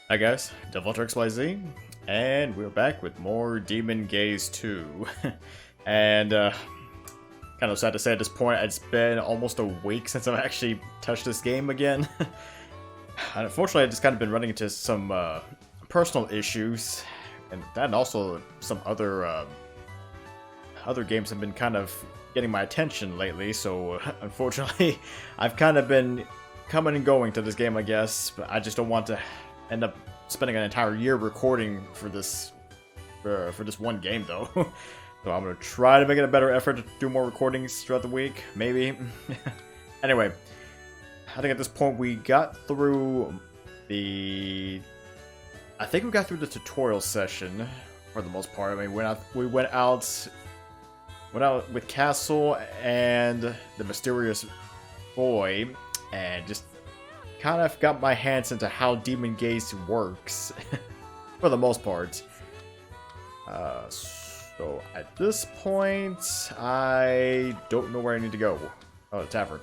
Hi guys, DevilHunterXYZ, and we're back with more Demon Gaze 2. and kind of sad to say at this point, it's been almost a week since I've actually touched this game again. And unfortunately, I've just kind of been running into some personal issues, and that, and also some other games have been kind of getting my attention lately. So unfortunately, I've kind of been coming and going to this game, I guess. But I just don't want to end up spending an entire year recording for this one game, though. So I'm gonna try to make it a better effort to do more recordings throughout the week, maybe. Anyway, I think at this point we got through the. I think we got through the tutorial session for the most part. I mean, we went out with Castle and the mysterious boy, and just kind of got my hands into how Demon Gaze works, for the most part. So at this point, I don't know where I need to go. Oh, the tavern.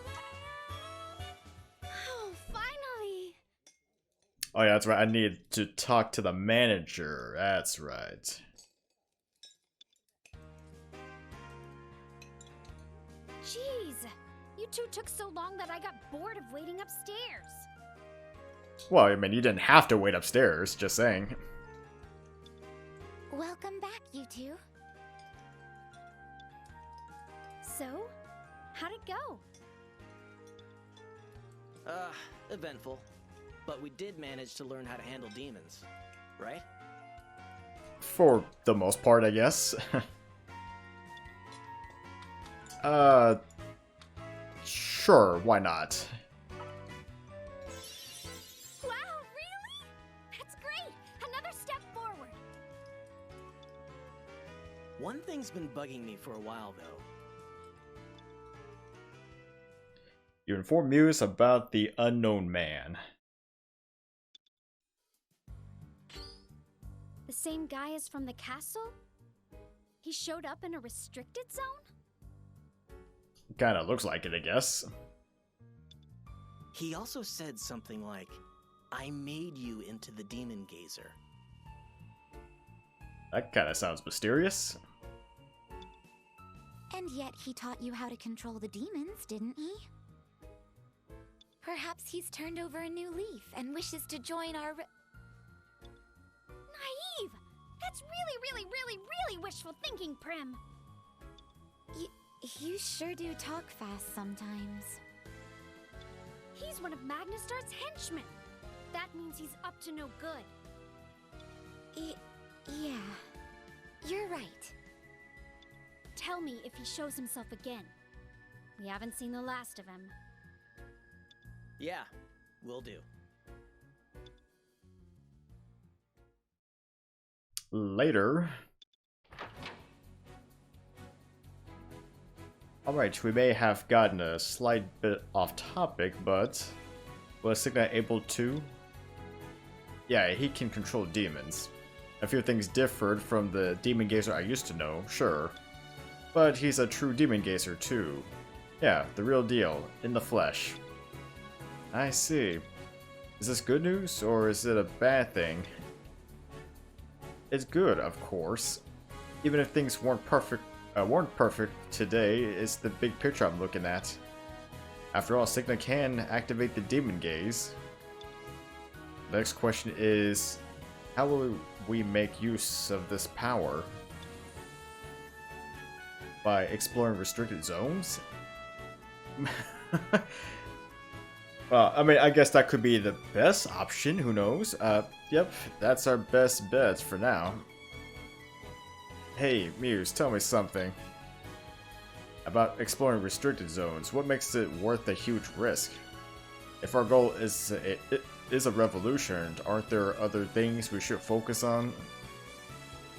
Oh, finally! Oh yeah, that's right. I need to talk to the manager. That's right. Jeez, you two took so long that I got bored of waiting upstairs. Well, I mean, you didn't have to wait upstairs, just saying. Welcome back, you two. So, how'd it go? Eventful. But we did manage to learn how to handle demons, right? For the most part, I guess. Sure, why not? Wow, really? That's great! Another step forward! One thing's been bugging me for a while, though. You inform Muse about the unknown man. The same guy as from the castle? He showed up in a restricted zone? Kinda looks like it, I guess. He also said something like, I made you into the Demon Gazer. That kinda sounds mysterious. And yet he taught you how to control the demons, didn't he? Perhaps he's turned over a new leaf and wishes to join our... Naive! That's really wishful thinking, Prim. You sure do talk fast sometimes. He's one of Magnustar's henchmen. That means he's up to no good. Yeah, you're right. Tell me if he shows himself again. We haven't seen the last of him. Yeah, will do. Later. Alright, we may have gotten a slight bit off topic, but was Signa able to? Yeah, he can control demons. A few things differed from the Demon Gazer I used to know, sure. But he's a true Demon Gazer too. Yeah, the real deal, in the flesh. I see. Is this good news, or is it a bad thing? It's good, of course. Even if things weren't perfect today, it's the big picture I'm looking at. After all, Signa can activate the Demon Gaze. The next question is, how will we make use of this power? By exploring restricted zones? Well, I mean, I guess that could be the best option, who knows? Yep, that's our best bet for now. Hey, Muse, tell me something. About exploring restricted zones, what makes it worth the huge risk? If our goal is a revolution, aren't there other things we should focus on?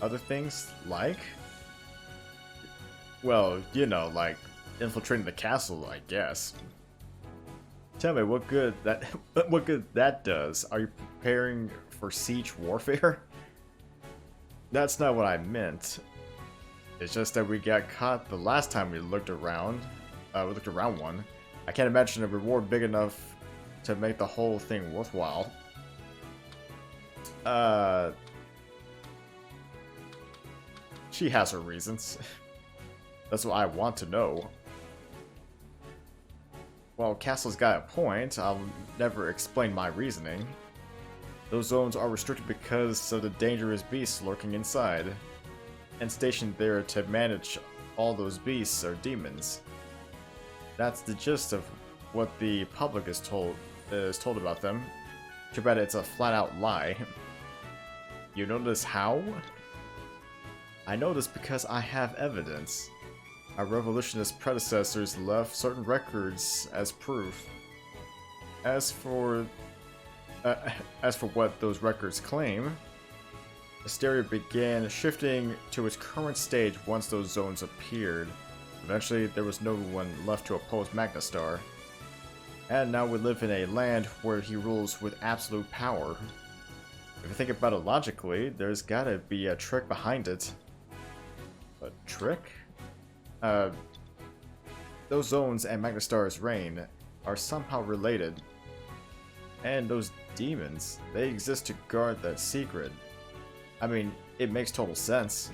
Other things, like? Well, you know, like infiltrating the castle, I guess. Tell me what good that does. Are you preparing for siege warfare? That's not what I meant. It's just that we got caught the last time we looked around. One. I can't imagine a reward big enough to make the whole thing worthwhile. She has her reasons. That's what I want to know. Well, Castle's got a point. I'll never explain my reasoning. Those zones are restricted because of the dangerous beasts lurking inside, and stationed there to manage all those beasts are demons. That's the gist of what the public is told about them. Too bad it's a flat-out lie. You notice how? I know this because I have evidence. Our revolutionist predecessors left certain records as proof. As for what those records claim, hysteria began shifting to its current stage once those zones appeared. Eventually, there was no one left to oppose Magnestar. And now we live in a land where he rules with absolute power. If you think about it logically, there's gotta be a trick behind it. A trick? Those zones and Magnestar's reign are somehow related. And those demons, they exist to guard that secret. I mean, it makes total sense.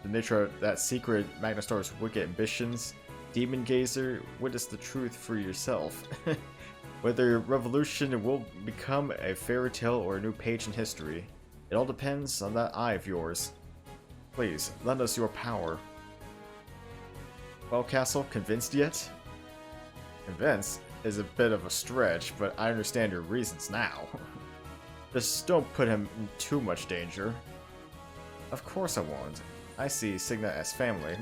The nature of that secret, Magnestar's wicked ambitions, Demon Gazer, witness the truth for yourself. Whether revolution will become a fairy tale or a new page in history, it all depends on that eye of yours. Please, lend us your power. Well, Castle, convinced yet? Convinced is a bit of a stretch, but I understand your reasons now. Just don't put him in too much danger. Of course I won't. I see Signa as family.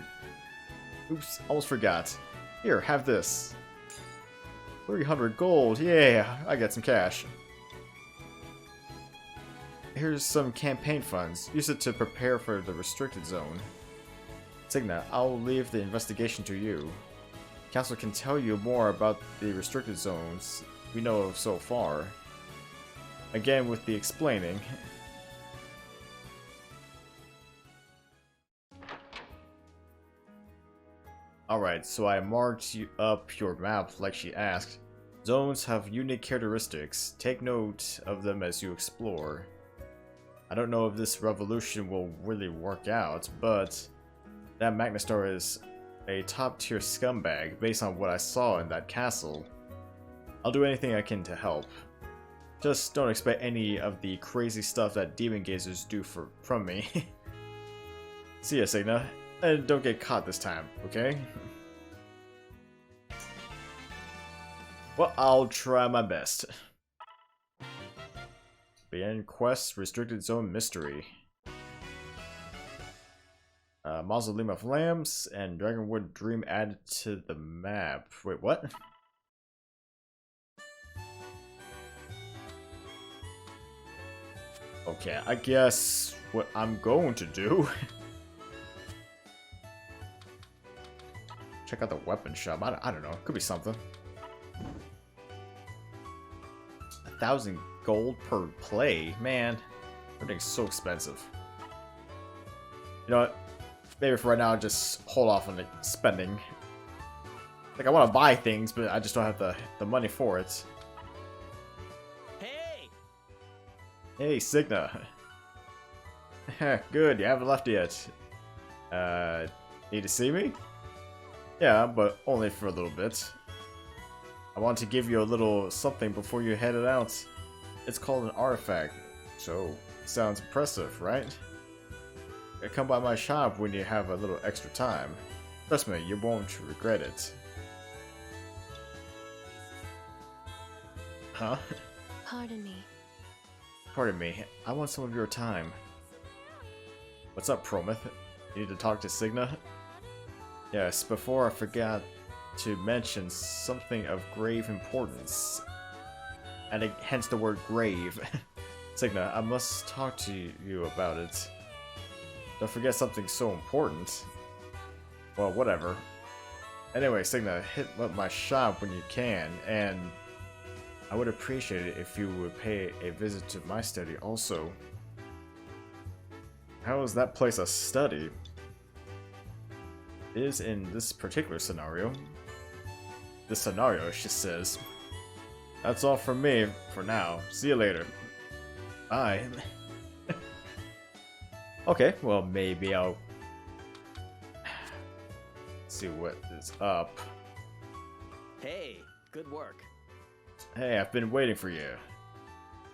Oops, almost forgot. Here, have this. 300 gold, yeah, I got some cash. Here's some campaign funds. Use it to prepare for the restricted zone. Signa, I'll leave the investigation to you. Council can tell you more about the restricted zones we know of so far. Again, with the explaining. Alright, so I marked up your map like she asked. Zones have unique characteristics. Take note of them as you explore. I don't know if this revolution will really work out, but that Magnestar is a top-tier scumbag based on what I saw in that castle. I'll do anything I can to help. Just don't expect any of the crazy stuff that Demon Gazers do from me. See ya, Signa. And don't get caught this time, okay? Well, I'll try my best. Begin quest, restricted zone mystery. Mausoleum of Lambs and Dragonwood Dream added to the map. Wait, what? Okay, I guess what I'm going to do. Check out the weapon shop. I don't know. Could be something. 1,000 gold per play. Man, everything's so expensive. You know what? Maybe for right now, I'll just hold off on the spending. Like, I want to buy things, but I just don't have the money for it. Hey! Hey, Signa. Good, you haven't left yet. Need to see me? Yeah, but only for a little bit. I want to give you a little something before you headed out. It's called an artifact, so sounds impressive, right? Come by my shop when you have a little extra time. Trust me, you won't regret it. Huh? Pardon me. Pardon me, I want some of your time. What's up, Prometh? You need to talk to Signa? Yes, before I forgot to mention something of grave importance. And hence the word grave. Signa, I must talk to you about it. Don't forget something so important. Well, whatever. Anyway, Signa, hit up my shop when you can, and I would appreciate it if you would pay a visit to my study also. How is that place a study? It is in this particular scenario. This scenario, she says. That's all from me for now. See you later. Fine. Okay, well maybe I'll see what is up. Hey, good work. Hey, I've been waiting for you.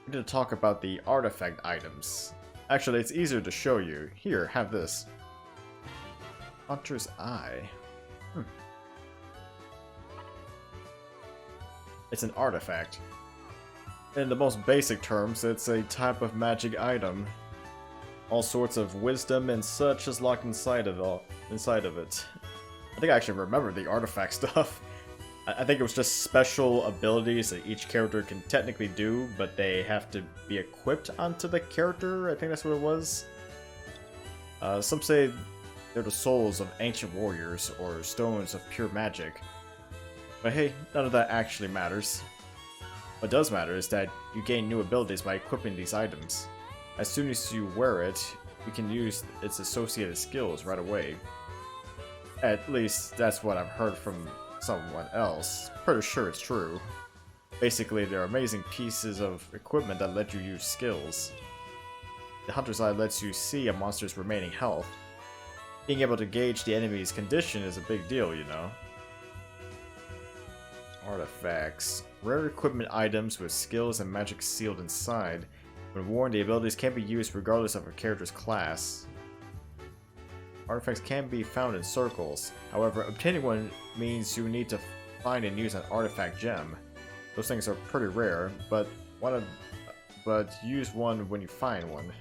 We need to talk about the artifact items. Actually, it's easier to show you. Here, have this. Hunter's Eye. It's an artifact. In the most basic terms, it's a type of magic item. All sorts of wisdom and such is locked inside of it. I think I actually remember the artifact stuff. I think it was just special abilities that each character can technically do, but they have to be equipped onto the character. I think that's what it was. Some say they're the souls of ancient warriors or stones of pure magic. But hey, none of that actually matters. What does matter is that you gain new abilities by equipping these items. As soon as you wear it, you can use its associated skills right away. At least, that's what I've heard from someone else. Pretty sure it's true. Basically, they're amazing pieces of equipment that let you use skills. The Hunter's Eye lets you see a monster's remaining health. Being able to gauge the enemy's condition is a big deal, you know. Artifacts. Rare equipment items with skills and magic sealed inside. When worn, the abilities can be used regardless of a character's class. Artifacts can be found in circles. However, obtaining one means you need to find and use an artifact gem. Those things are pretty rare, but use one when you find one.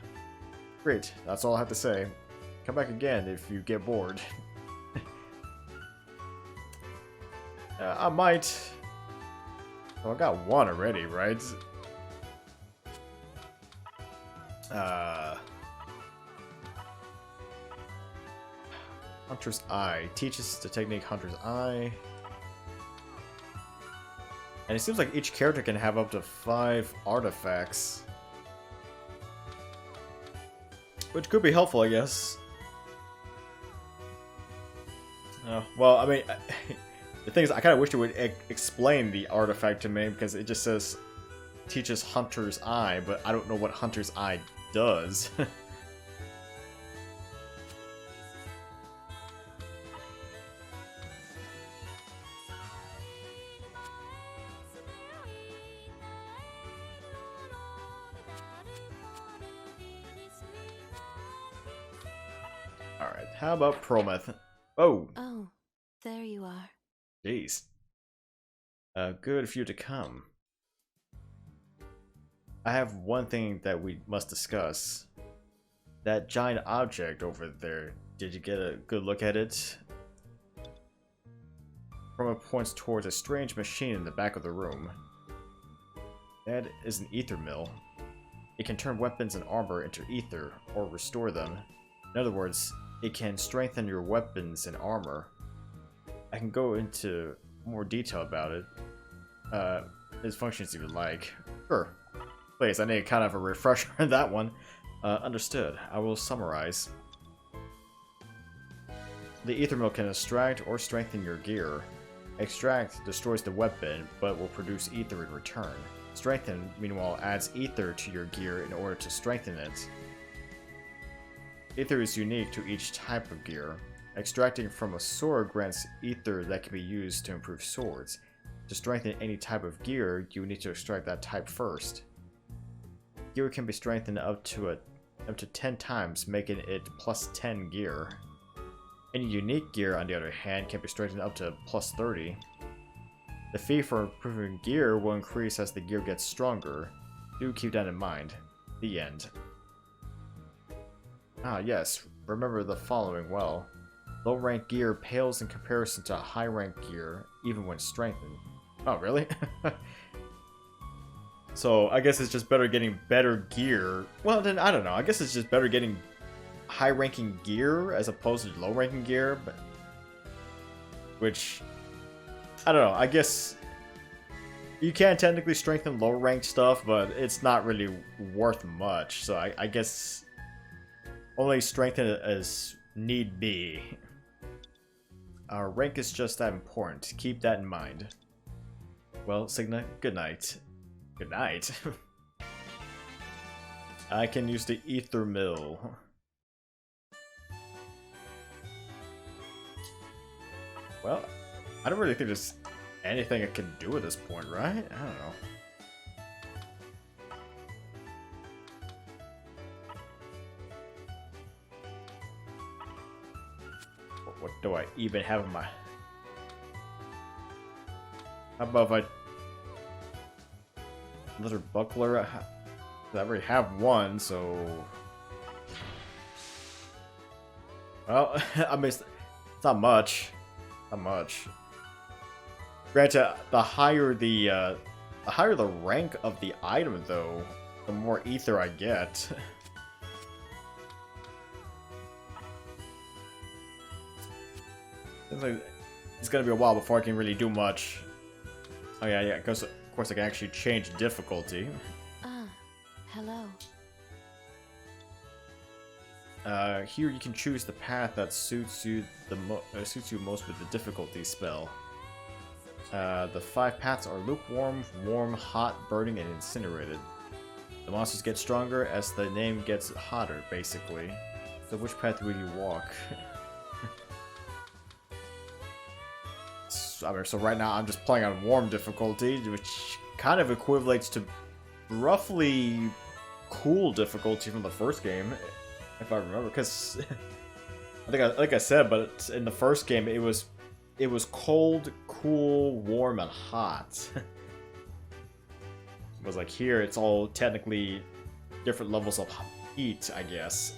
Great, that's all I have to say. Come back again if you get bored. I might. Oh, I got one already, right? Hunter's Eye. Teaches the technique Hunter's Eye. And it seems like each character can have up to 5 artifacts. Which could be helpful, I guess. Well, I mean, the thing is, I kind of wish it would explain the artifact to me, because it just says teaches Hunter's Eye, but I don't know what Hunter's Eye does. Alright, how about Prometh? Oh! Oh, there you are. Jeez. Good of you to come. I have one thing that we must discuss. That giant object over there. Did you get a good look at it? Prometh points towards a strange machine in the back of the room. That is an ether mill. It can turn weapons and armor into ether, or restore them. In other words, it can strengthen your weapons and armor. I can go into more detail about it. Its functions if you like. Sure. Please, I need kind of a refresher on that one. Understood. I will summarize. The ether mill can extract or strengthen your gear. Extract destroys the weapon, but will produce ether in return. Strengthen, meanwhile, adds ether to your gear in order to strengthen it. Ether is unique to each type of gear. Extracting from a sword grants ether that can be used to improve swords. To strengthen any type of gear, you need to extract that type first. Gear can be strengthened up to 10 times, making it plus 10 gear. Any unique gear, on the other hand, can be strengthened up to plus 30. The fee for improving gear will increase as the gear gets stronger. Do keep that in mind. The end. Ah yes, remember the following well. Low rank gear pales in comparison to high rank gear, even when strengthened. Oh really? So I guess it's just better getting better gear. Well then, I don't know, I guess it's just better getting high ranking gear as opposed to low ranking gear, but which, I don't know, I guess you can technically strengthen low ranked stuff, but it's not really worth much, so I guess only strengthen it as need be. Our rank is just that important. Keep that in mind. Well, Signa, good night. Good night. I can use the ether mill. Well, I don't really think there's anything I can do at this point, right? I don't know. What do I even have in my... How about if I... Another buckler? I already have one, so... Well, I mean, it's not much. Not much. Granted, the higher the rank of the item, though, the more ether I get. Seems like it's gonna be a while before I can really do much. Oh yeah, because of course I can actually change difficulty. Hello. Here you can choose the path that suits you most with the difficulty spell. The 5 paths are lukewarm, warm, hot, burning, and incinerated. The monsters get stronger as the name gets hotter, basically. So which path will you walk? So right now I'm just playing on warm difficulty, which kind of equates to roughly cool difficulty from the first game, if I remember. Because I think, like I said, but in the first game it was cold, cool, warm, and hot. It was like here it's all technically different levels of heat, I guess.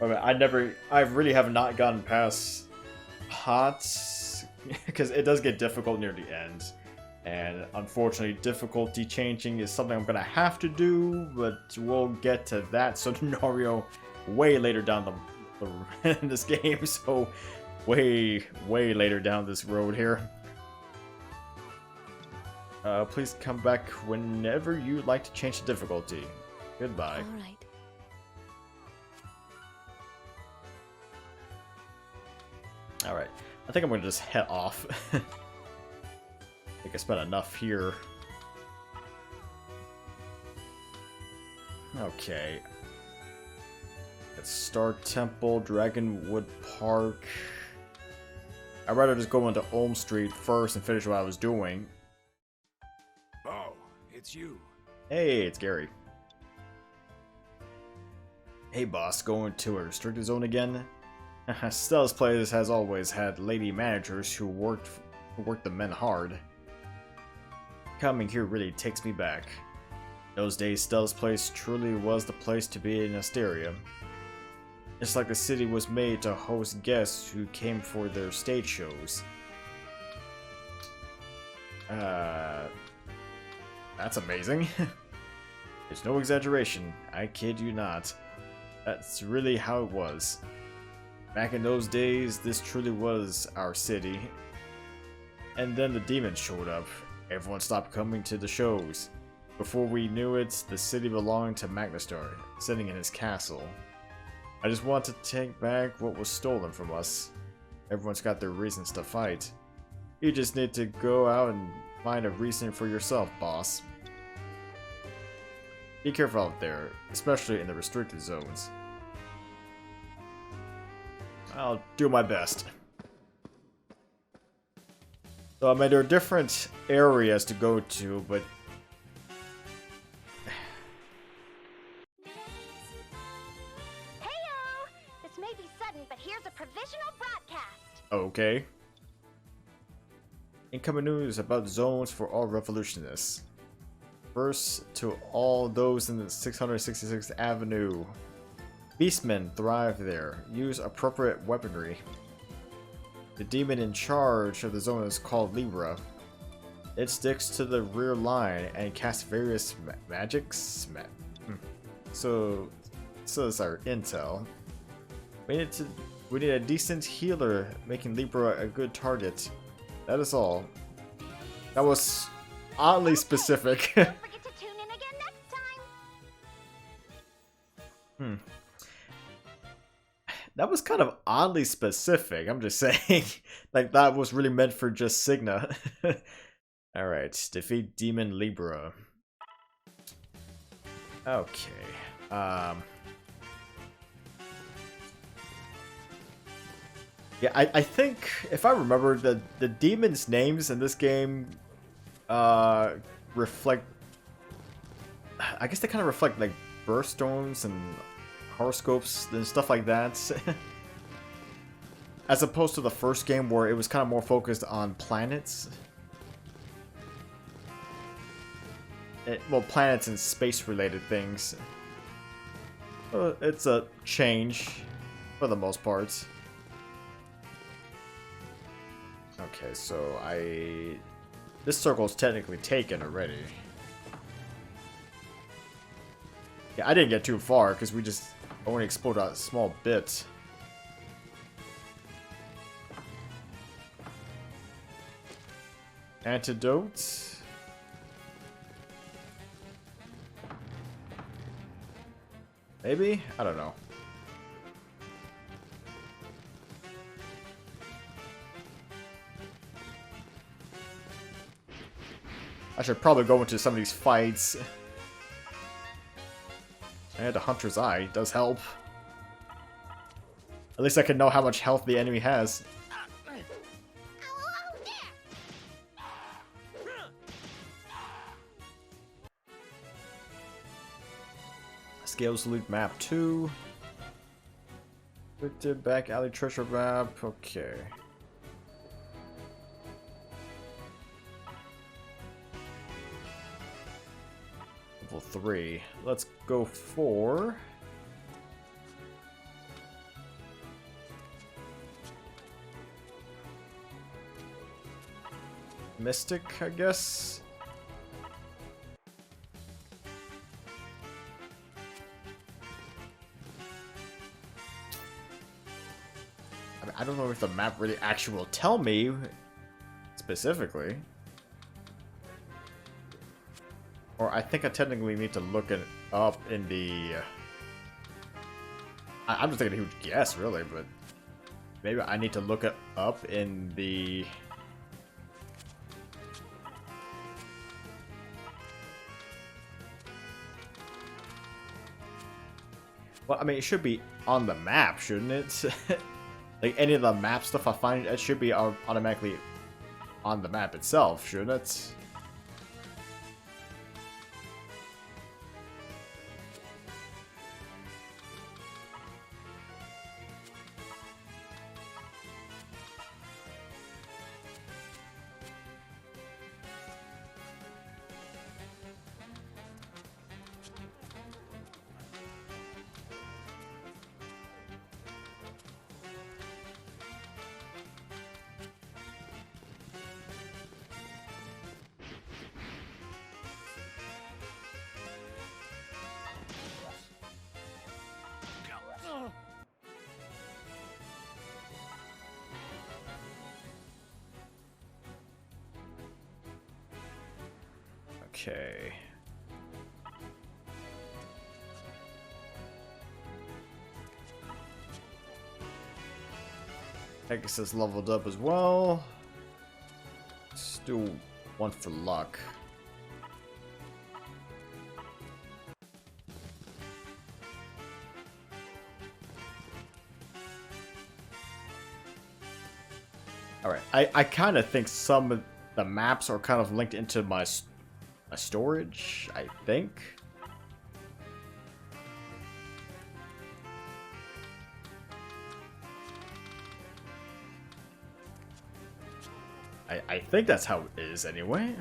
I really have not gotten past hot, because it does get difficult near the end, and unfortunately difficulty changing is something I'm gonna have to do, but we'll get to that scenario way later down in this game, so way later down this road here. Please come back whenever you'd like to change the difficulty. Goodbye. All right. Alright, I think I'm gonna just head off. I think I spent enough here. Okay. Let's Star Temple, Dragonwood Park. I'd rather just go into Ulm Street first and finish what I was doing. Oh, it's you. Hey, it's Gary. Hey boss, going to a restricted zone again? Stella's Place has always had lady managers who worked the men hard. Coming here really takes me back. Those days, Stella's Place truly was the place to be in Asteria. It's like the city was made to host guests who came for their stage shows. That's amazing. There's no exaggeration, I kid you not. That's really how it was. Back in those days, this truly was our city. And then the demons showed up. Everyone stopped coming to the shows. Before we knew it, the city belonged to Magnestar, sitting in his castle. I just want to take back what was stolen from us. Everyone's got their reasons to fight. You just need to go out and find a reason for yourself, boss. Be careful out there, especially in the restricted zones. I'll do my best. So, I mean, there are different areas to go to, but... Heyo! This may be sudden, but here's a provisional broadcast. Okay. Incoming news about zones for all revolutionists. First, to all those in the 666th Avenue. Beastmen thrive there. Use appropriate weaponry. The demon in charge of the zone is called Libra. It sticks to the rear line and casts various magics. So that's our intel. We need a decent healer, making Libra a good target. That is all. That was oddly specific. Don't forget to tune in again next time. That was kind of oddly specific, I'm just saying. Like, that was really meant for just Signa. Alright, defeat Demon Libra. Okay. Yeah, I think if I remember the demons' names in this game reflect, I guess they kind of reflect like birthstones and horoscopes and stuff like that. As opposed to the first game where it was kind of more focused on planets. Well, planets and space-related things. It's a change for the most part. Okay, so this circle's technically taken already. Yeah, I didn't get too far because we just only explored a small bit. Antidote. Maybe? I don't know. I should probably go into some of these fights. And the Hunter's Eye does help. At least I can know how much health the enemy has. Scales Loot Map 2. Victor Back Alley Treasure Map. Okay. Level 3. Let's go for... Mystic, I guess? I don't know if the map really actually will tell me specifically. Or I think I technically need to look it up in the... I'm just taking a huge guess, really, but... Maybe I need to look it up in the... Well, I mean, it should be on the map, shouldn't it? Like, any of the map stuff I find, it should be automatically on the map itself, shouldn't it? Okay. Pegasus leveled up as well. Let's do one for luck. Alright, I kind of think some of the maps are kind of linked into my storage, I think. I think that's how it is anyway.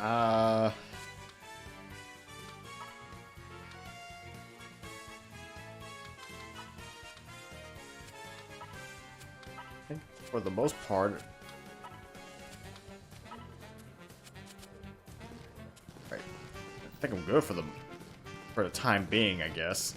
Alright, I think for the most part... Right. I think I'm good for the time being, I guess.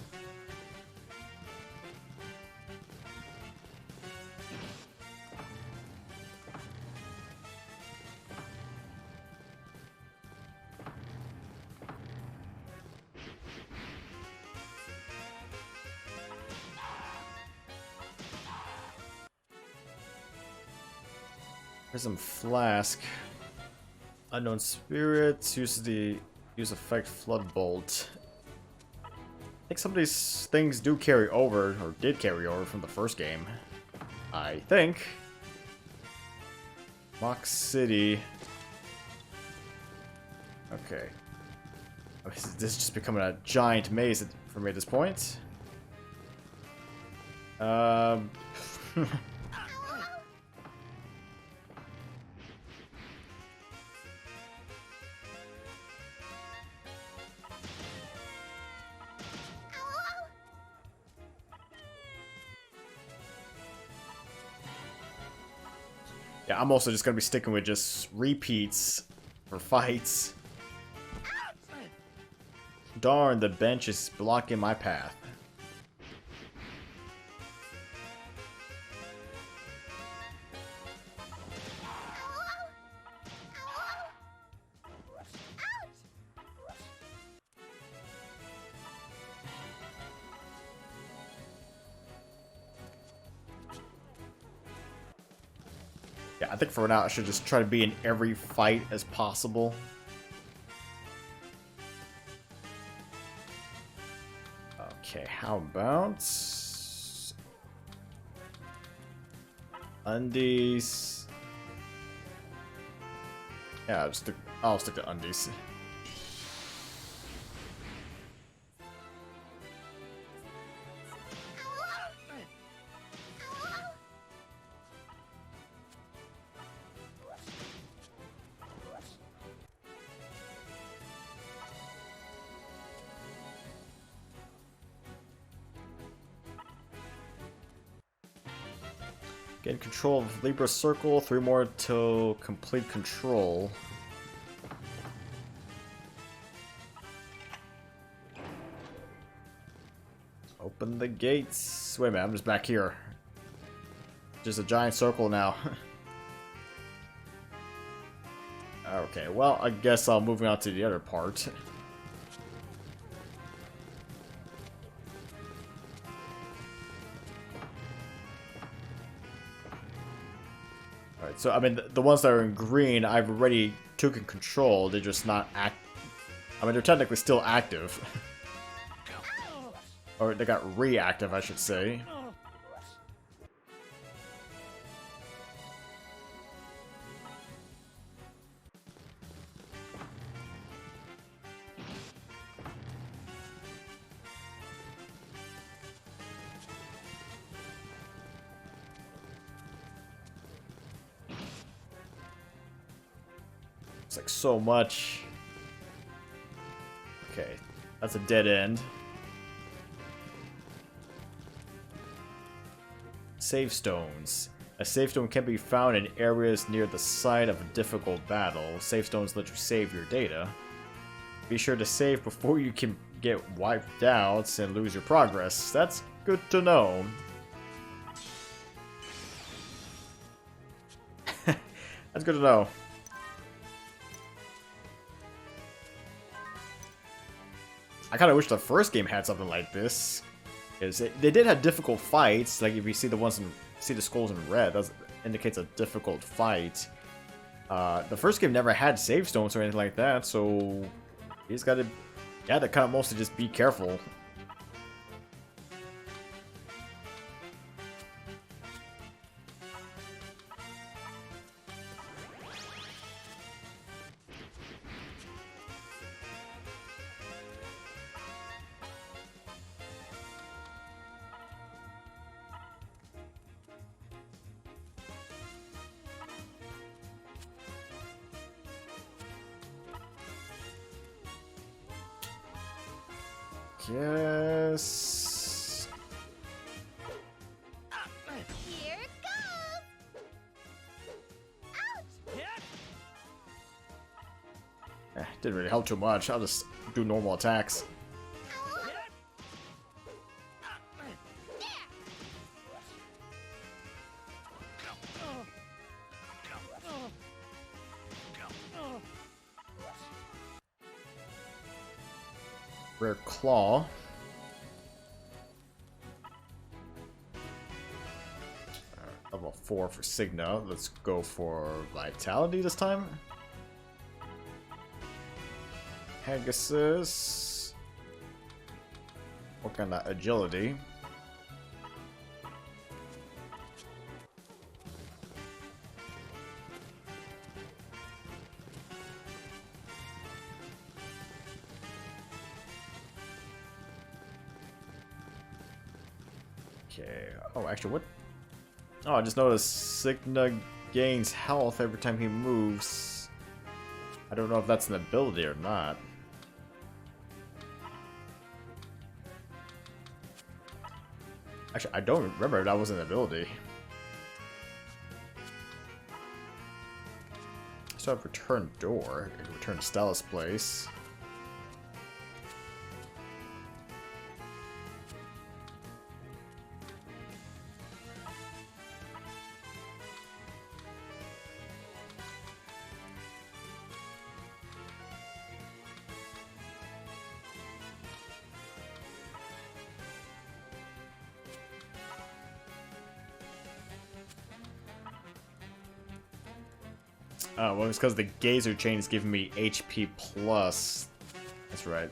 Prism Flask. Unknown Spirits use effect Flood Bolt. I think some of these things do carry over, or did carry over from the first game. I think. Mock City. Okay. This is just becoming a giant maze for me at this point. Yeah, I'm also just gonna be sticking with just repeats for fights. Darn, the bench is blocking my path. Yeah, I think for now I should just try to be in every fight as possible. Okay, how about undies? Yeah, I'll stick to undies. Gain control of Libra Circle, 3 more to complete control. Open the gates. Wait a minute, I'm just back here. Just a giant circle now. Okay, well, I guess I'll move on to the other part. Alright, so I mean, the ones that are in green, I've already taken control. They're just not I mean, they're technically still active. Or they got reactive, I should say. It's like so much. Okay, that's a dead end. Save stones. A save stone can be found in areas near the site of a difficult battle. Save stones let you save your data. Be sure to save before you can get wiped out and lose your progress. That's good to know. That's good to know. I kind of wish the first game had something like this. They did have difficult fights. Like if you see the skulls in red, that indicates a difficult fight. The first game never had save stones or anything like that, so you just gotta, yeah, to kind of mostly just be careful. Yes. Here it goes! Ouch! Didn't really help too much. I'll just do normal attacks. Rare Claw. Level 4 for Signa. Let's go for Vitality this time. Pegasus. Work on that Agility. Okay. Oh, actually, what? Oh, I just noticed Signa gains health every time he moves. I don't know if that's an ability or not. Actually, I don't remember if that was an ability. So I have return door. I can return to Stella's place. Well, it's because the Gazer chain is giving me HP plus. That's right.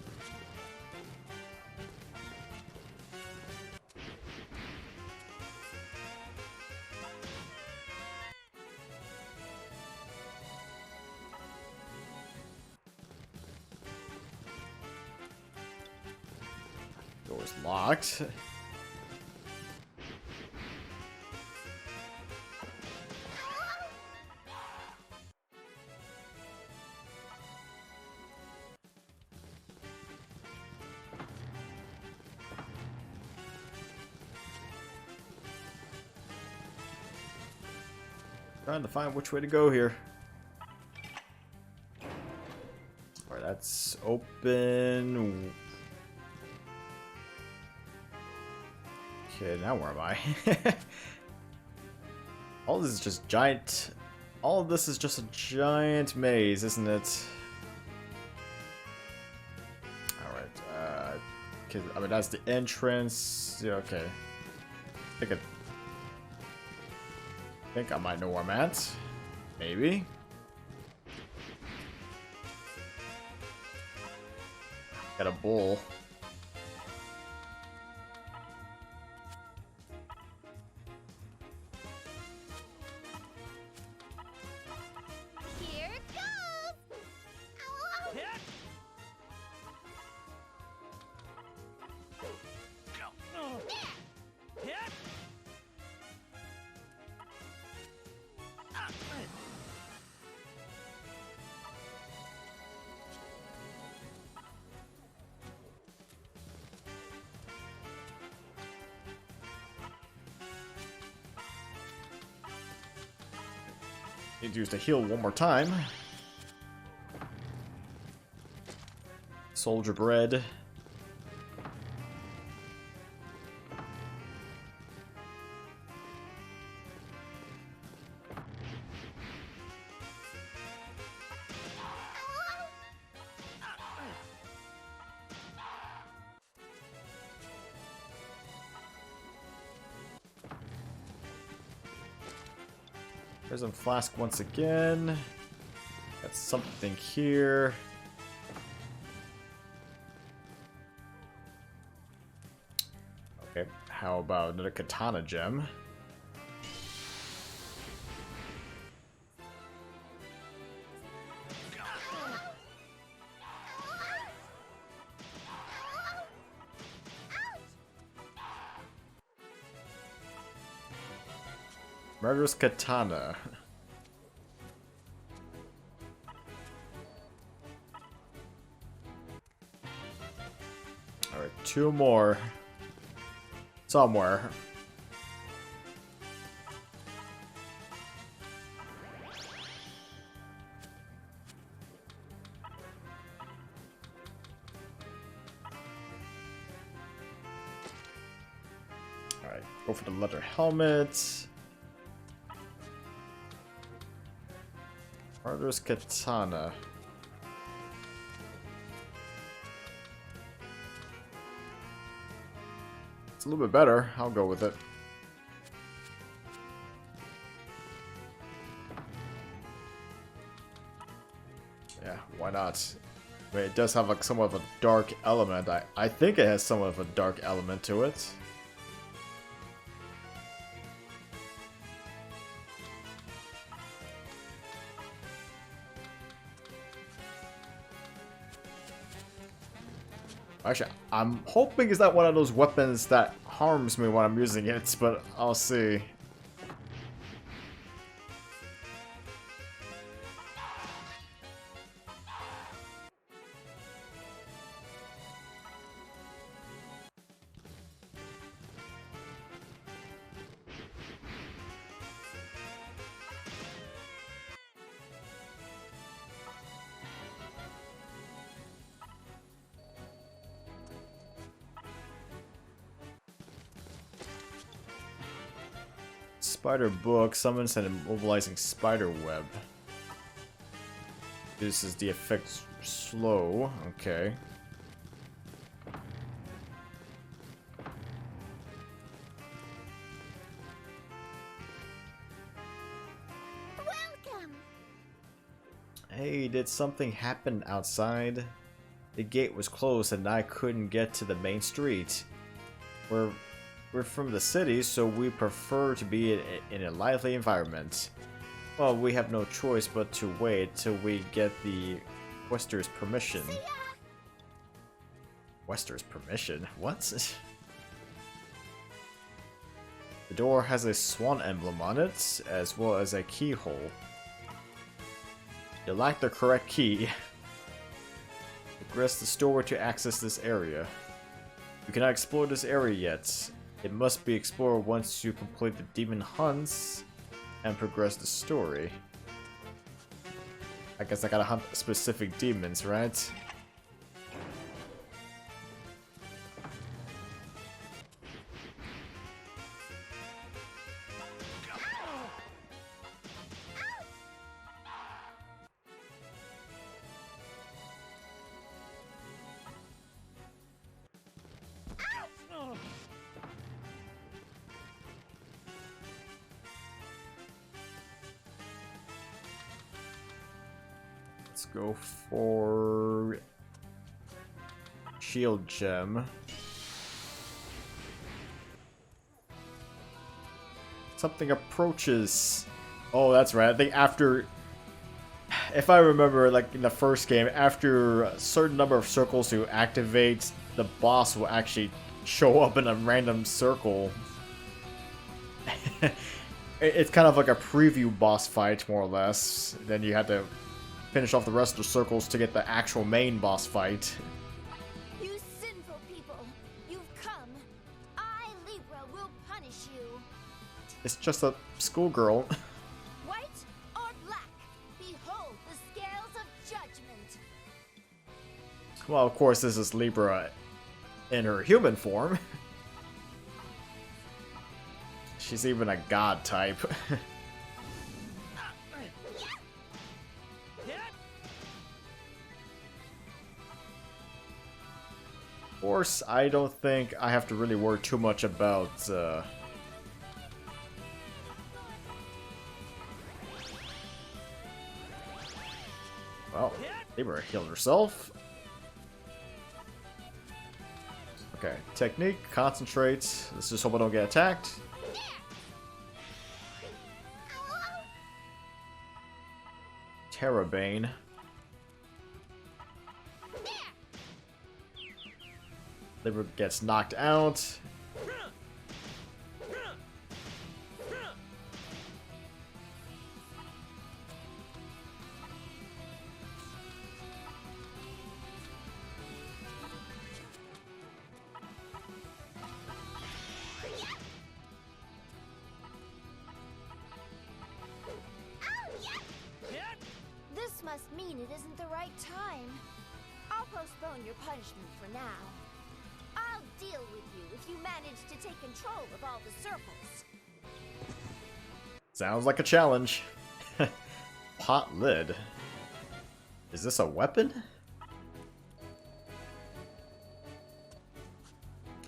Door's locked. Trying to find which way to go here. Alright, that's open. Okay, now where am I? All this is just giant. All of this is just a giant maze, isn't it? Alright, I mean, that's the entrance. Yeah, okay. I think I might know where I'm at. Maybe. Got a bull. Here it goes! Need to use the heal one more time. Soldier bread. Prison flask once again. Got something here. Okay, how about another katana gem? Murderous katana. Alright, two more. Somewhere. Alright, go for the leather helmet. Murderous katana. It's a little bit better. I'll go with it. Yeah, why not? I mean, it does have like somewhat of a dark element. I think it has somewhat of a dark element to it. Actually, I'm hoping it's not one of those weapons that harms me when I'm using it, but I'll see. Spider book summons an immobilizing spider web. This is the effect slow. Okay. Welcome! Hey, did something happen outside? The gate was closed and I couldn't get to the main street. We're from the city, so we prefer to be in a lively environment. Well, we have no choice but to wait till we get the Wester's permission. Wester's permission? What? The door has a swan emblem on it, as well as a keyhole. You lack the correct key. Progress the store to access this area. You cannot explore this area yet. It must be explored once you complete the demon hunts and progress the story. I guess I gotta hunt specific demons, right? Let's go for shield gem. Something approaches. Oh, that's right. I think after, if I remember, like in the first game, after a certain number of circles to activate, the boss will actually show up in a random circle. It's kind of like a preview boss fight, more or less. Then you have to finish off the rest of the circles to get the actual main boss fight. You sinful people, you've come. I, Libra, will punish you. It's just a schoolgirl. White or black, behold the scales of judgment. Well, of course, this is Libra in her human form. She's even a god type. Of course, I don't think I have to really worry too much about well, Libra healed herself. Okay, technique, concentrate. Let's just hope I don't get attacked. Terrabane. Libra gets knocked out. This must mean it isn't the right time. I'll postpone your punishment for now. I'll deal with you if you manage to take control of all the circles. Sounds like a challenge. Pot lid. Is this a weapon?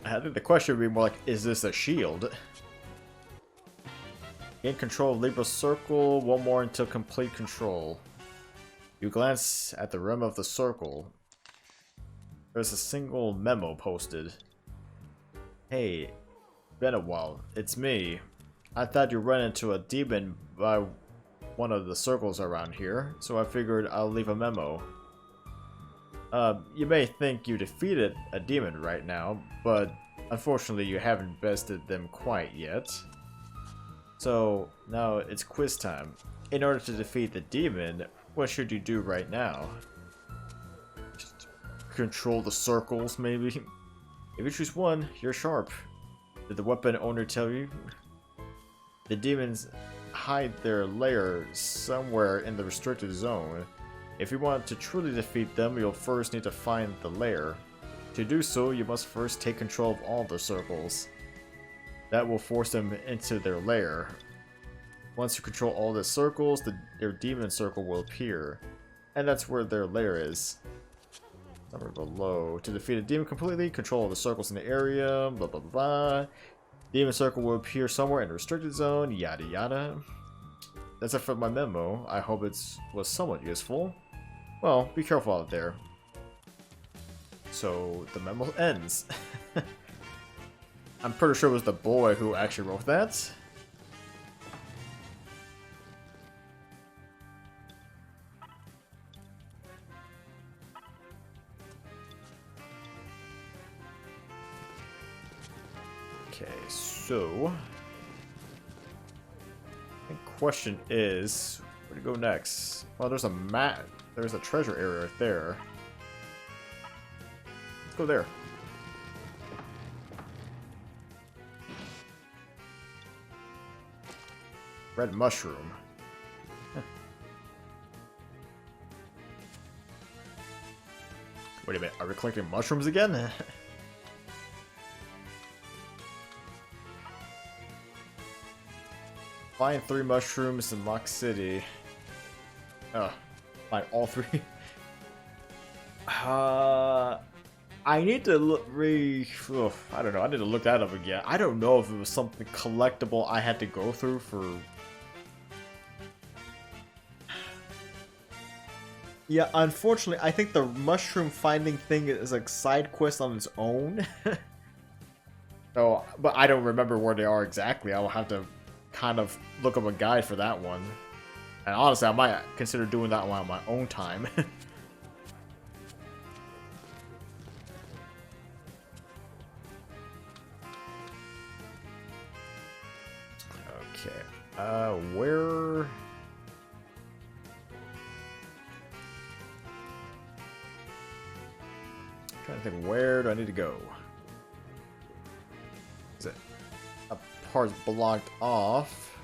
I think the question would be more like, is this a shield? Gain control of Libra's circle. One more until complete control. You glance at the rim of the circle. There's a single memo posted. Hey, been a while. It's me. I thought you ran into a demon by one of the circles around here, so I figured I'll leave a memo. You may think you defeated a demon right now, but unfortunately you haven't bested them quite yet. So, now it's quiz time. In order to defeat the demon, what should you do right now? Just control the circles, maybe? If you choose one, you're sharp. Did the weapon owner tell you? The demons hide their lair somewhere in the restricted zone. If you want to truly defeat them, you'll first need to find the lair. To do so, you must first take control of all the circles. That will force them into their lair. Once you control all the circles, their demon circle will appear. And that's where their lair is. Somewhere below. To defeat a demon completely, control all the circles in the area, blah blah blah. Demon circle will appear somewhere in the restricted zone, yada yada. That's it for my memo. I hope it was somewhat useful. Well, be careful out there. So, the memo ends. I'm pretty sure it was the boy who actually wrote that. Okay, so the question is, where to go next? Well, there's a map. There's a treasure area right there. Let's go there. Red mushroom. Wait a minute, are we collecting mushrooms again? Find 3 mushrooms in Lock City. Find all 3. I need to look I don't know, I need to look that up again. I don't know if it was something collectible I had to go through for... Yeah, unfortunately, I think the mushroom finding thing is a side quest on its own. So, but I don't remember where they are exactly. I'll have to kind of look up a guide for that one. And honestly, I might consider doing that one on my own time. Okay. Where... I'm trying to think, where do I need to go? Is it a part's blocked off?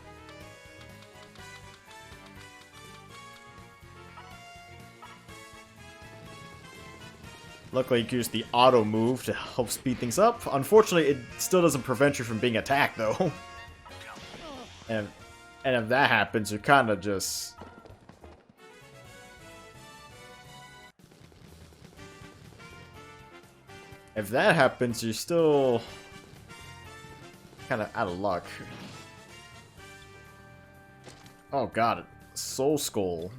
Luckily, you can use the auto move to help speed things up. Unfortunately, it still doesn't prevent you from being attacked, though. And if that happens, you're kind of just... If that happens, you're still kind of out of luck. Oh god, Soul Skull.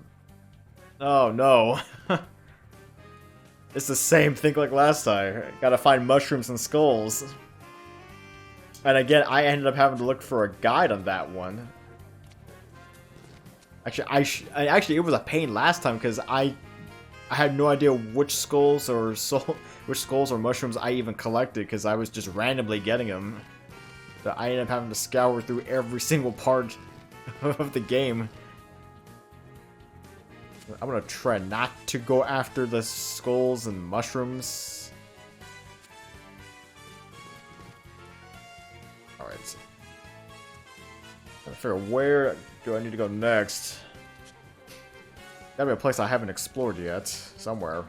Oh no. It's the same thing like last time. Gotta find mushrooms and skulls. And again, I ended up having to look for a guide on that one. Actually, it was a pain last time because I had no idea which skulls or mushrooms I even collected because I was just randomly getting them. So I ended up having to scour through every single part of the game. I'm gonna try not to go after the skulls and mushrooms. Alright. Trying to figure out where do I need to go next. Gotta be a place I haven't explored yet. Somewhere.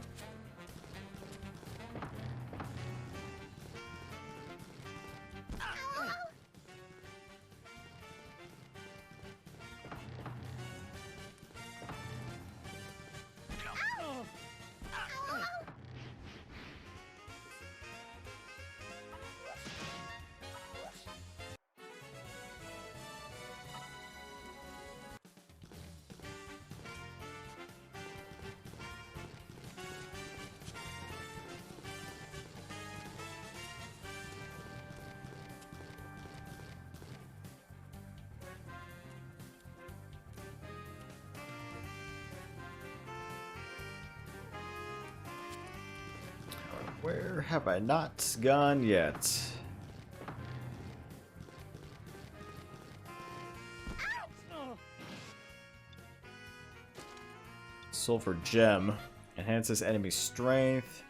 Where have I not gone yet? Sulfur gem enhances enemy strength.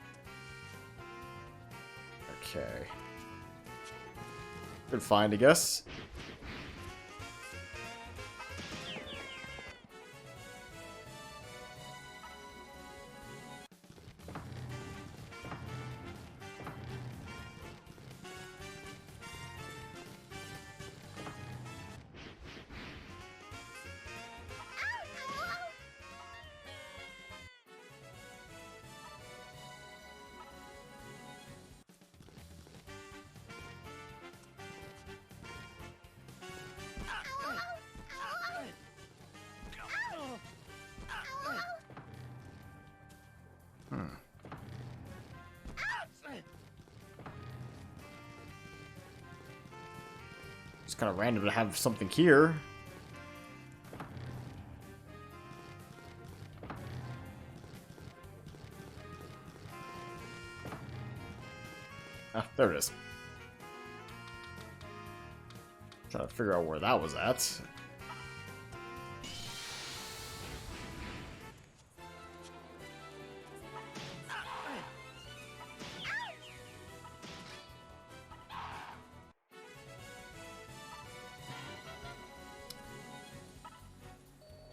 Okay. Good find, I guess. It's kind of random to have something here. Ah, there it is. Trying to figure out where that was at.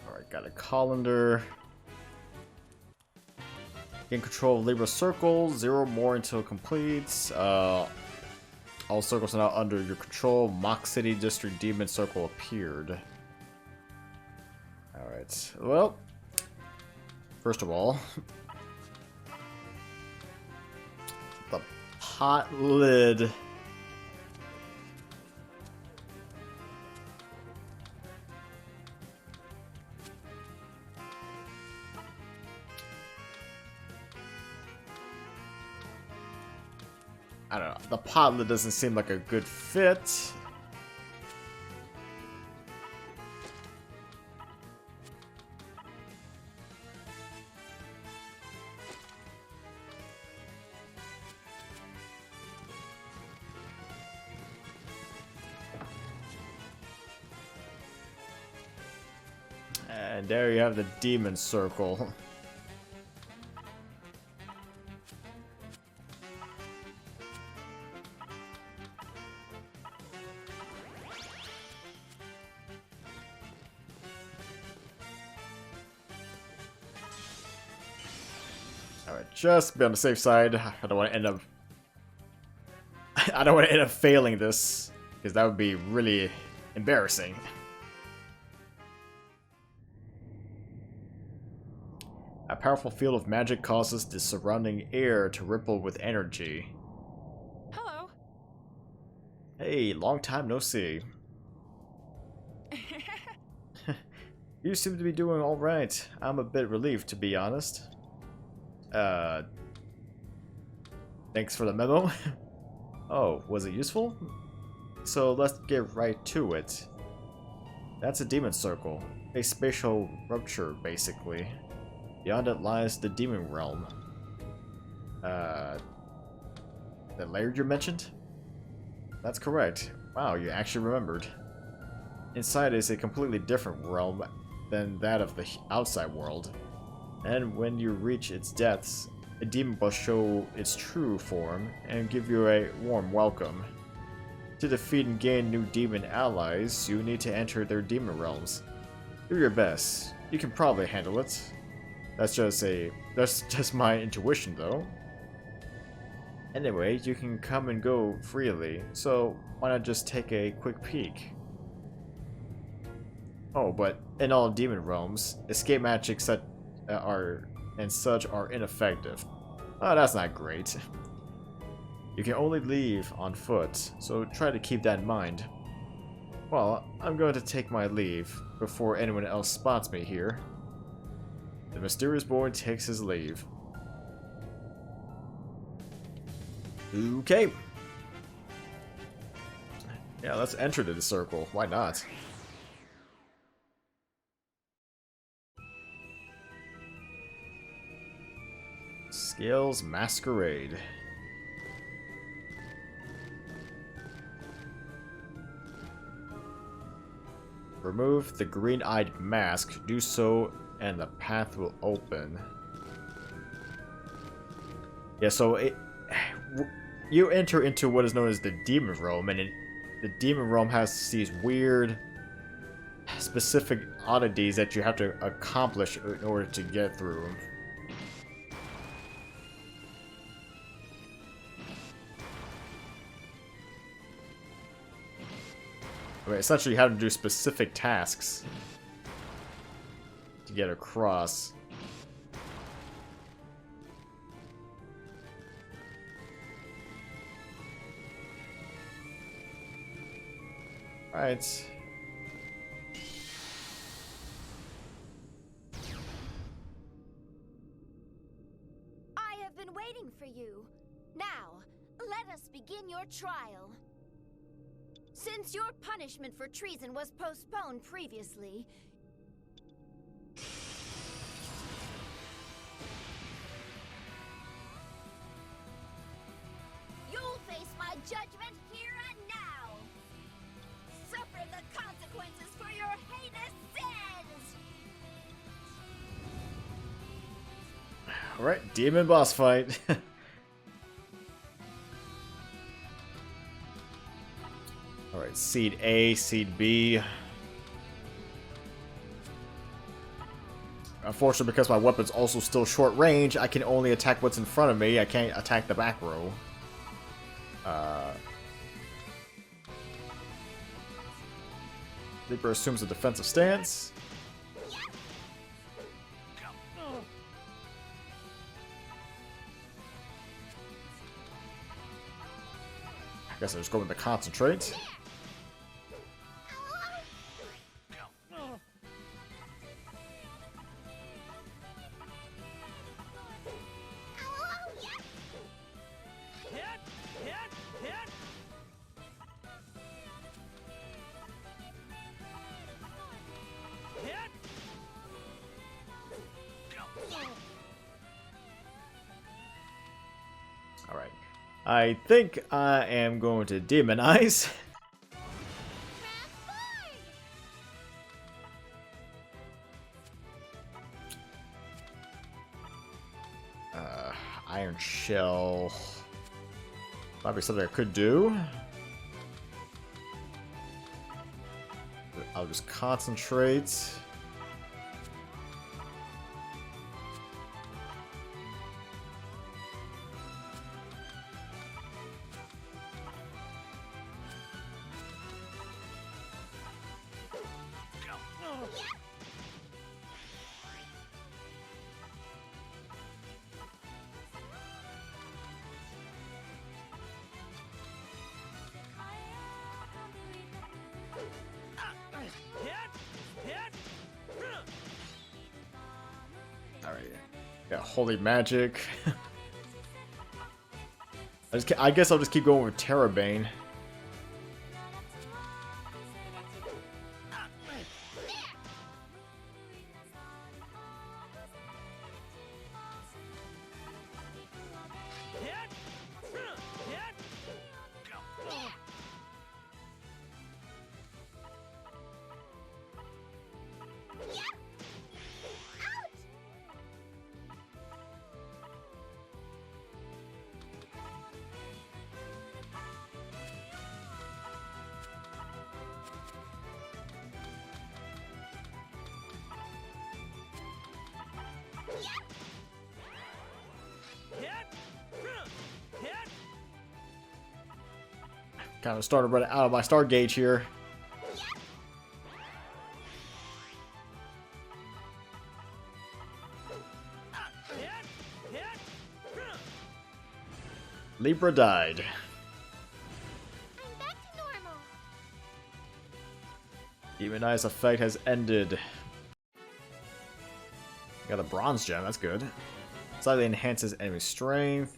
Alright, got a colander. Gain control of Libra circle, 0 more until it completes. All circles are now under your control. Mock City District Demon Circle appeared. Alright, well, first of all, the pot lid. I don't know. The pot lid doesn't seem like a good fit. And there you have the demon circle. Alright, just be on the safe side. I don't want to end up I don't want to end up failing this, because that would be really embarrassing. A powerful field of magic causes the surrounding air to ripple with energy. Hello. Hey, long time no see. You seem to be doing alright. I'm a bit relieved, to be honest. Thanks for the memo. Oh, was it useful? So let's get right to it. That's a demon circle. A spatial rupture, basically. Beyond it lies the demon realm. The lair you mentioned? That's correct. Wow, you actually remembered. Inside is a completely different realm than that of the outside world. And when you reach its depths, a demon will show its true form and give you a warm welcome. To defeat and gain new demon allies, you need to enter their demon realms. Do your best. You can probably handle it. That's just my intuition, though. Anyway, you can come and go freely, so why not just take a quick peek? Oh, but in all demon realms, escape magic are ineffective. Oh, that's not great. You can only leave on foot, so try to keep that in mind. Well, I'm going to take my leave before anyone else spots me here. The mysterious boy takes his leave. Okay. Yeah, let's enter the circle. Why not? Scales Masquerade. Remove the green-eyed mask. Do so and the path will open. Yeah, so you enter into what is known as the Demon Realm, and the Demon Realm has these weird, specific oddities that you have to accomplish in order to get through. I mean, essentially, you have to do specific tasks to get across. Alright. I have been waiting for you. Now, let us begin your trial. Since your punishment for treason was postponed previously, you'll face my judgment here and now. Suffer the consequences for your heinous sins! Alright, demon boss fight. Alright, Seed A, Seed B. Unfortunately, because my weapon's also still short range, I can only attack what's in front of me. I can't attack the back row. Libra assumes a defensive stance. I guess I'll just go with the concentrate. Alright. I think I am going to demonize. Iron Shell. Might be something I could do. I'll just concentrate. Alright, got Holy Magic. I guess I'll just keep going with Terrabane. Kind of started running out of my star gauge here. Libra died. I'm back to normal. Demonize effect has ended. Got a bronze gem, that's good. Slightly enhances enemy strength.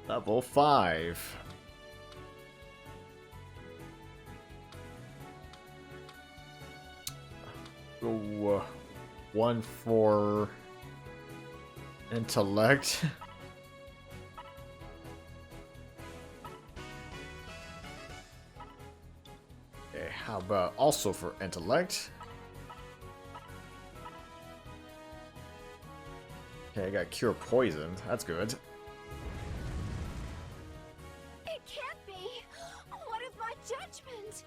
Level 5. Go 1 for intellect. Okay, how about also for intellect? Okay, I got cure poison. That's good. It can't be! What of my judgment?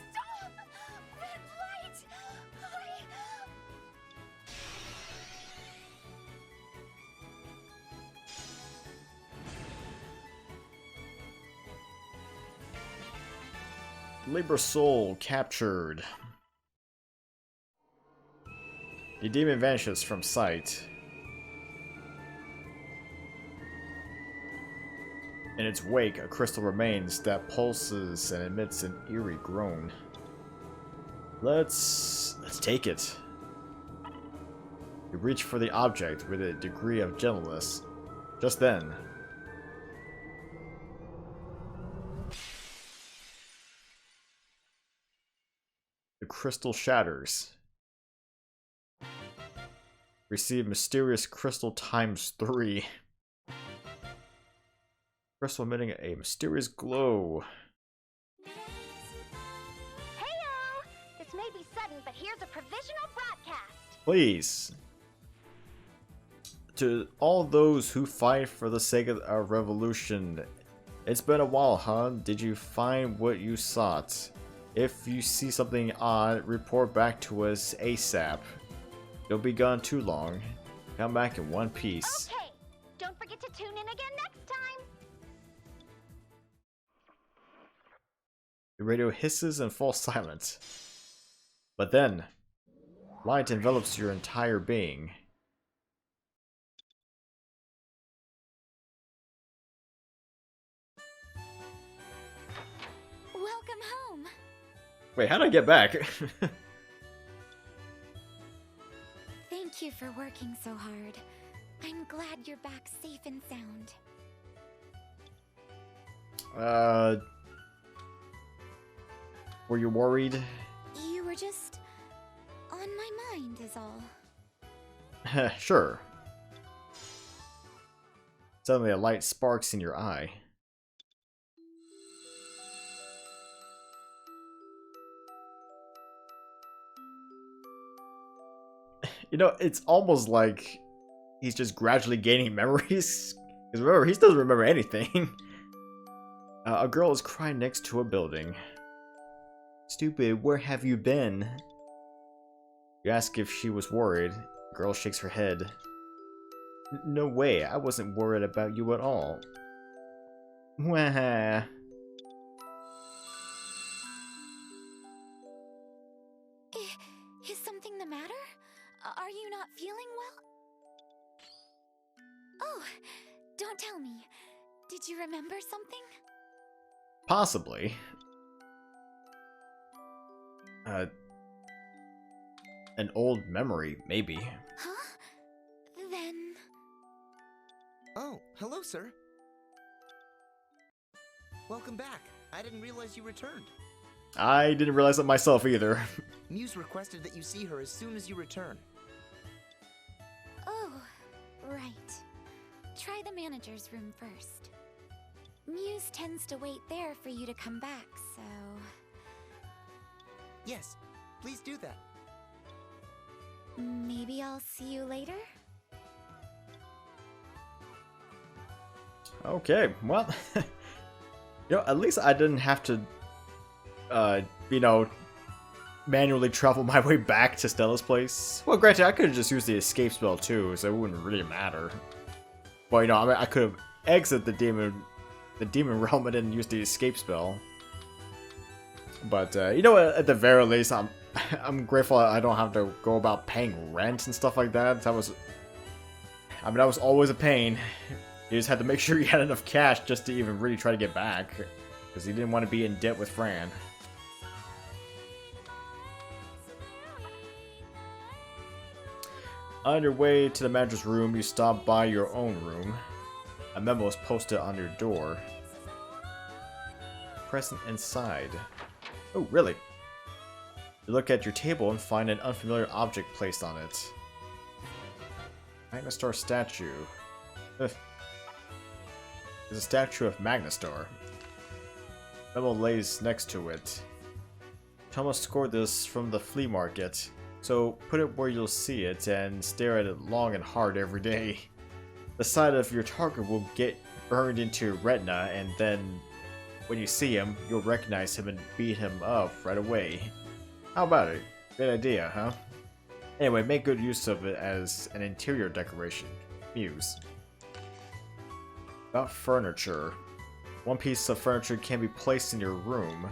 Stop! That light! Libra soul captured. The demon vanishes from sight. In its wake, a crystal remains that pulses and emits an eerie groan. Let's take it. You reach for the object with a degree of gentleness. Just then, the crystal shatters. Receive mysterious crystal ×3. Crystal emitting a mysterious glow. Heyo! This may be sudden, but here's a provisional broadcast. Please. To all those who fight for the sake of our revolution, it's been a while, huh? Did you find what you sought? If you see something odd, report back to us ASAP. You'll be gone too long. Come back in one piece. Okay, don't forget to tune in again next time. The radio hisses and falls silent. But then, light envelops your entire being. Welcome home. Wait, how did I get back? Thank you for working so hard. I'm glad you're back safe and sound. Were you worried? You were just on my mind is all. Sure. Suddenly a light sparks in your eye. You know, it's almost like he's just gradually gaining memories. Because remember, he doesn't remember anything. A girl is crying next to a building. Stupid, where have you been? You ask if she was worried. The girl shakes her head. No way, I wasn't worried about you at all. Wah. Is something the matter? Are you not feeling well? Oh, don't tell me. Did you remember something? Possibly. An old memory, maybe. Huh? Then... Oh, hello, sir. Welcome back. I didn't realize you returned. I didn't realize it myself either. Muse requested that you see her as soon as you return. Oh, right. Try the manager's room first. Muse tends to wait there for you to come back, so... Yes, please do that. Maybe I'll see you later? Okay, well... you know, at least I didn't have to... you know... manually travel my way back to Stella's place. Well, granted, I could have just used the escape spell too, so it wouldn't really matter. But, you know, I mean, I could have exited the demon realm and then used the escape spell. But, you know, at the very least, I'm grateful I don't have to go about paying rent and stuff like that. That was always a pain. You just had to make sure you had enough cash just to even really try to get back. Because you didn't want to be in debt with Fran. On your way to the manager's room, you stop by your own room. A memo is posted on your door. Present inside. Oh, really? You look at your table and find an unfamiliar object placed on it. Magnestar statue. Ugh. It's a statue of Magnestar. memo lays next to it. Thomas scored this from the flea market, so put it where you'll see it and stare at it long and hard every day. The sight of your target will get burned into your retina, and then when you see him, you'll recognize him and beat him up right away. How about it? Great idea, huh? Anyway, make good use of it as an interior decoration. Muse. About furniture. One piece of furniture can be placed in your room.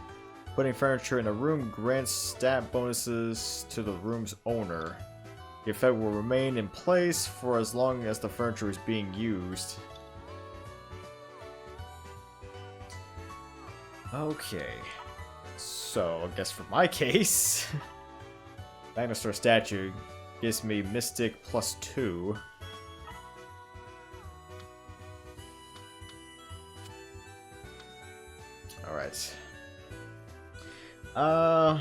Putting furniture in a room grants stat bonuses to the room's owner. The effect will remain in place for as long as the furniture is being used. Okay. So, I guess for my case, Magnestar statue gives me Mystic +2. Alright. I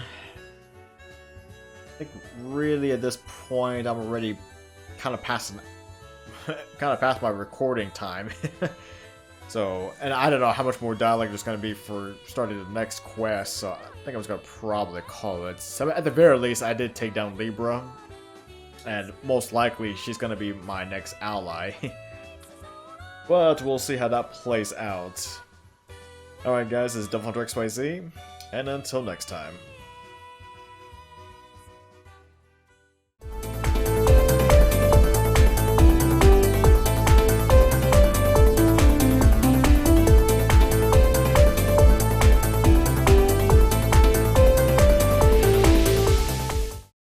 think really at this point I'm already kind of past my recording time. So, and I don't know how much more dialogue there's going to be for starting the next quest, so I think I'm just going to probably call it. So at the very least, I did take down Libra, and most likely she's going to be my next ally. But we'll see how that plays out. Alright guys, this is DevilHunterXYZ, and until next time.